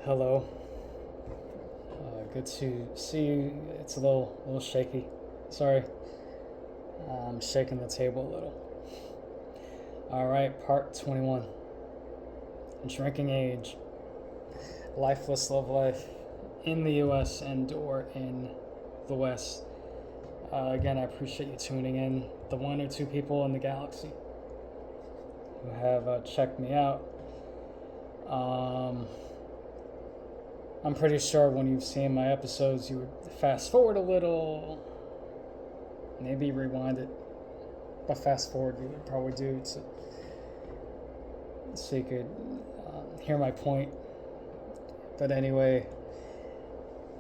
Hello. Good to see you. It's a little shaky. Sorry. I'm shaking the table a little. All right, part 21. Drinking age. Lifeless love life in the U.S. and or in the West. Again, I appreciate you tuning in. The one or two people in the galaxy who have checked me out. I'm pretty sure when you've seen my episodes, you would fast forward a little, maybe rewind it, but fast forward you would probably do so you could hear my point. But anyway,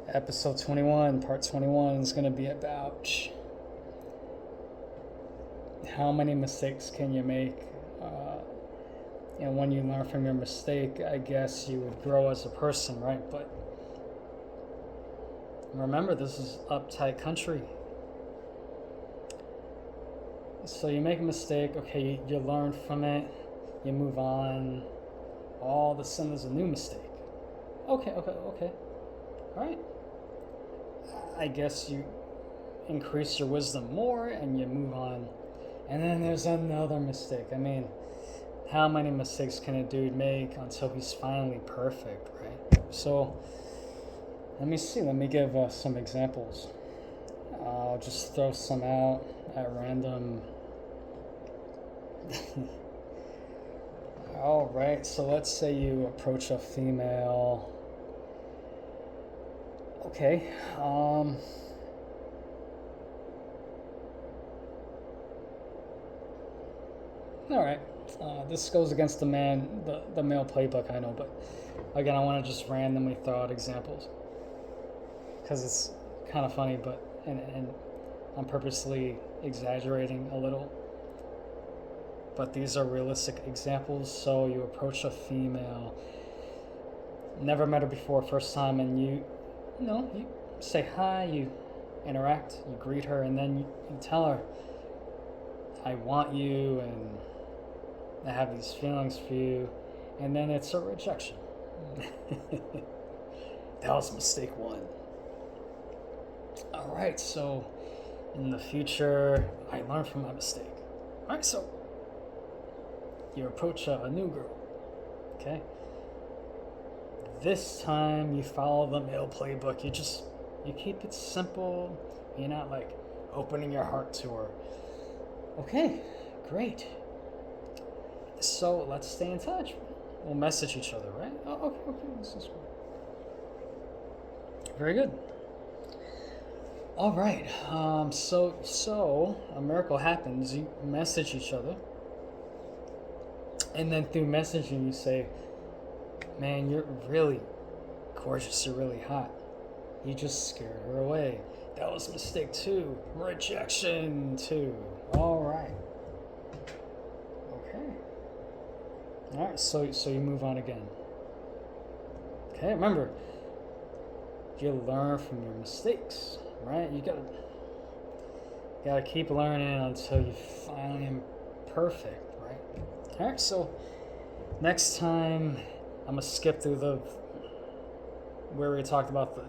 episode 21, part 21 is going to be about how many mistakes can you make. And when you learn from your mistake, I guess you would grow as a person, right? But remember, this is uptight country. So you make a mistake, okay, you learn from it, you move on. All of a sudden there's a new mistake. Okay. All right. I guess you increase your wisdom more and you move on. And then there's another mistake. I mean, how many mistakes can a dude make until he's finally perfect, right? So let me see. Let me give some examples. I'll just throw some out at random. All right. So let's say you approach a female. Okay. All right. This goes against the male playbook, I know, but again, I want to just randomly throw out examples because it's kind of funny, but and I'm purposely exaggerating a little, but these are realistic examples. So you approach a female, never met her before, first time, and you say hi, you interact, you greet her, and then you tell her, I want you, and I have these feelings for you, and then it's a rejection. That was mistake one. All right, so in the future, I learned from my mistake. All right, so you approach a new girl, okay? This time you follow the male playbook. You keep it simple. You're not like opening your heart to her. Okay, great. So let's stay in touch. We'll message each other, right? Oh, okay. This is cool. Very good. All right. So a miracle happens. You message each other, and then through messaging, you say, "Man, you're really gorgeous. You're really hot. You just scared her away. That was a mistake too. Rejection too. All right." All right, so you move on again. Okay, remember, you learn from your mistakes, right? You gotta keep learning until you finally are perfect, right? All right, so next time I'm gonna skip through where we talked about the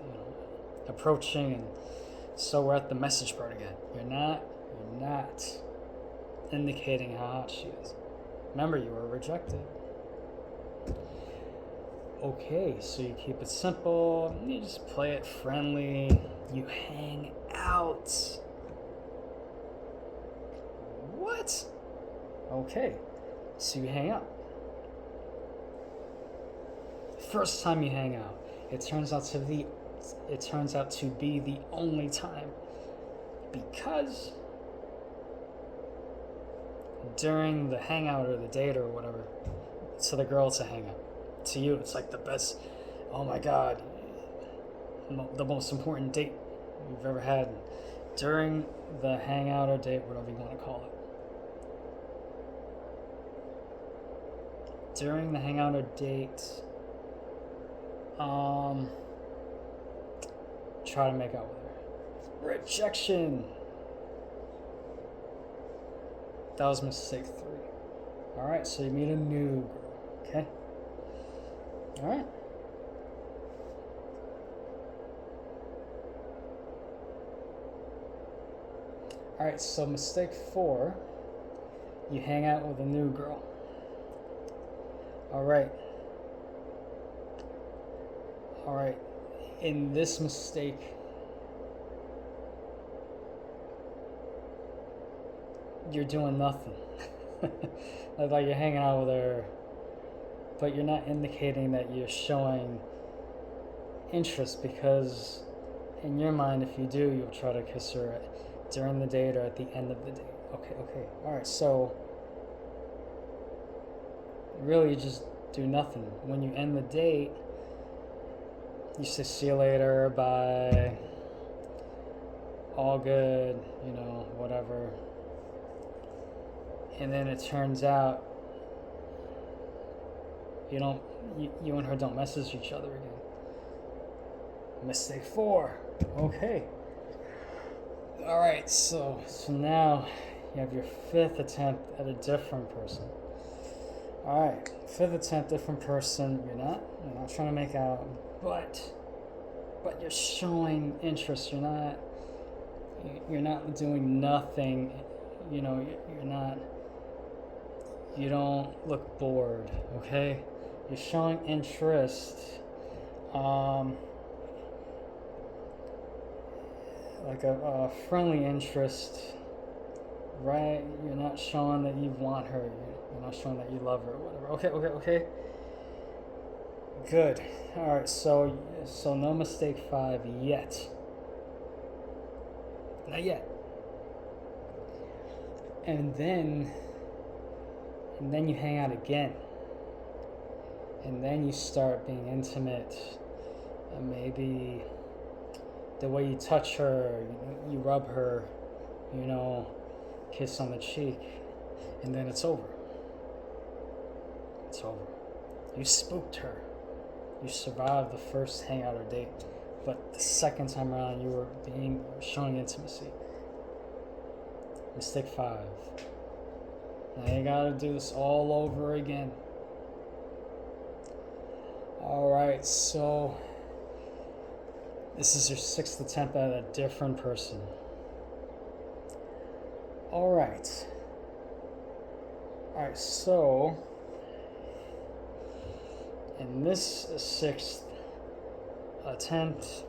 approaching, and so we're at the message part again. You're not indicating how hot she is. Remember, you were rejected. Okay, so you keep it simple. You just play it friendly. You hang out. What? Okay, so you hang out. First time you hang out, it turns out to be the only time, because during the hangout or the date or whatever, to the girl, it's a hangout. To you, it's like the best, oh my god, the most important date you've ever had. During the hangout or date, whatever you want to call it. During the hangout or date, try to make out with her. Rejection. That was mistake 3. All right, so you meet a new girl, okay? All right. All right, so mistake 4, you hang out with a new girl. All right. All right. In this mistake, you're doing nothing. Like you're hanging out with her, but you're not indicating that you're showing interest, because in your mind, if you do, you'll try to kiss her during the date or at the end of the date. Okay. All right, so really you just do nothing. When you end the date, you say see you later, bye, all good, whatever. And then it turns out you and her don't message each other again. Mistake 4. Okay. All right, so now you have your 5th attempt at a different person. All right, 5th attempt, different person. You're not trying to make out, but you're showing interest. You're not doing nothing. You don't look bored. Okay, you're showing interest. Like a friendly interest, right? You're not showing that you want her. You're not showing that you love her or whatever. Okay. Good. All right, so no mistake 5 yet. Not yet. And then you hang out again. And then you start being intimate. And maybe the way you touch her, you rub her, kiss on the cheek, and then it's over. It's over. You spooked her. You survived the first hangout or date, but the second time around you were showing intimacy. Mistake 5. Now you gotta do this all over again. All right, so this is your 6th attempt at a different person. All right, so in this 6th attempt,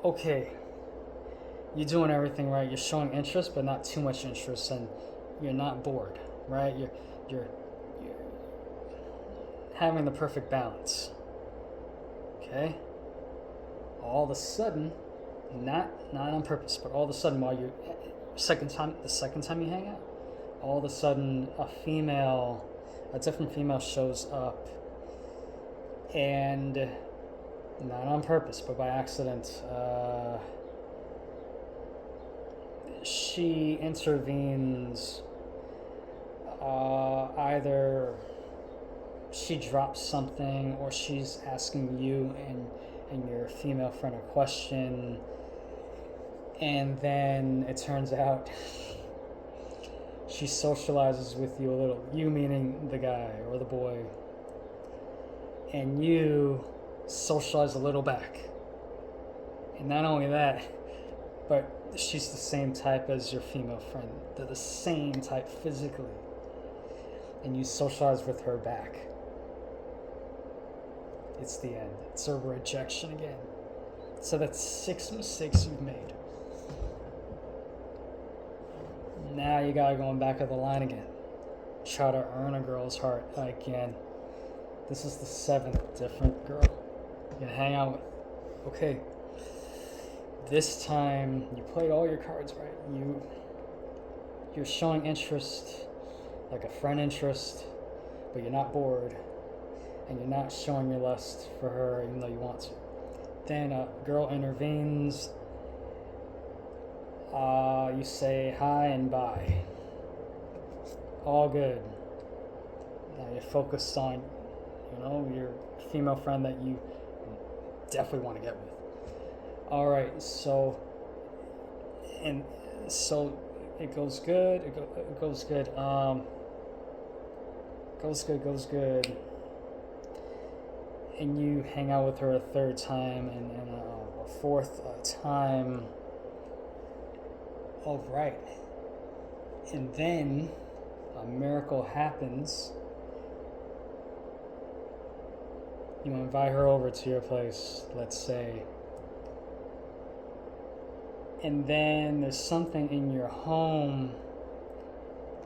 okay, you're doing everything right. You're showing interest, but not too much interest, and you're not bored, right? You're having the perfect balance. Okay? All of a sudden, not on purpose, but all of a sudden while you're the second time you hang out, all of a sudden a different female shows up, and not on purpose, but by accident, she intervenes. Either she drops something, or she's asking you and your female friend a question, and then it turns out she socializes with you a little, you meaning the guy or the boy, and you socialize a little back. And not only that, but she's the same type as your female friend. They're the same type physically. And you socialize with her back. It's the end. It's a rejection again. So that's 6 mistakes you've made. Now you gotta go back of the line again. Try to earn a girl's heart again. This is the 7th different girl you're gonna hang out with. Okay. This time you played all your cards right. You're showing interest, like a friend interest, but you're not bored, and you're not showing your lust for her even though you want to. Then a girl intervenes. You say hi and bye. All good. Now you're focused on, your female friend that you definitely want to get with. All right, so it goes good. It goes good. Goes good. and you hang out with her a third time and a fourth time. Oh, right. And then a miracle happens. You invite her over to your place, let's say. And then there's something in your home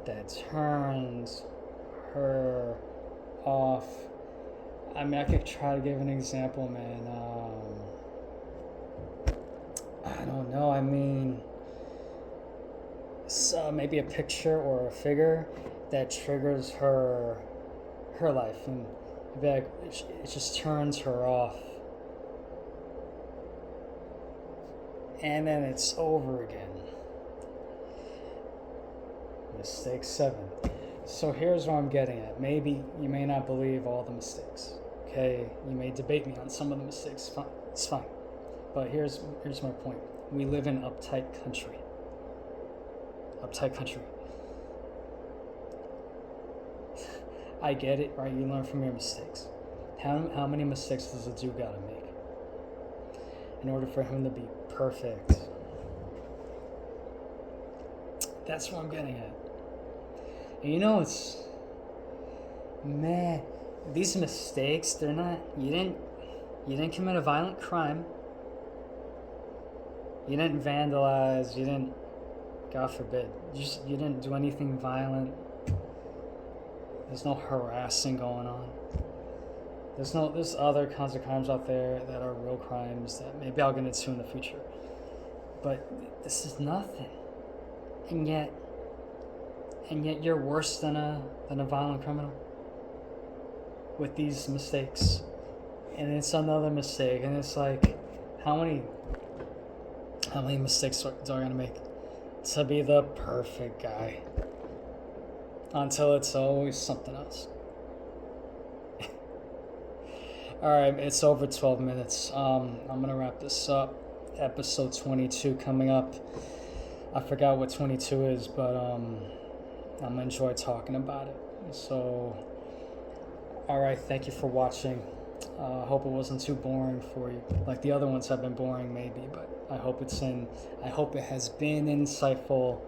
that turns her off. I mean, I could try to give an example, man. I don't know. I mean, so maybe a picture or a figure that triggers her life, and maybe like it just turns her off, and then it's over again. Mistake 7. So here's what I'm getting at. Maybe you may not believe all the mistakes. Okay, you may debate me on some of the mistakes. Fine, it's fine. But here's my point. We live in uptight country. Uptight country. I get it, right? You learn from your mistakes. How many mistakes does a dude gotta make in order for him to be perfect? That's what I'm getting at. And you know, it's, man, these mistakes, they're not, you didn't commit a violent crime. You didn't vandalize, you didn't, God forbid, you didn't do anything violent. There's no harassing going on. There's other kinds of crimes out there that are real crimes that maybe I'll get into in the future. But this is nothing. And yet you're worse than a violent criminal with these mistakes. And it's another mistake, and it's like, how many mistakes do I gotta make to be the perfect guy? Until it's always something else. Alright, it's over 12 minutes. I'm gonna wrap this up. Episode 22 coming up. I forgot what 22 is, but I'm gonna enjoy talking about it. So, alright, thank you for watching. I hope it wasn't too boring for you. Like the other ones have been boring maybe, but I hope it has been insightful.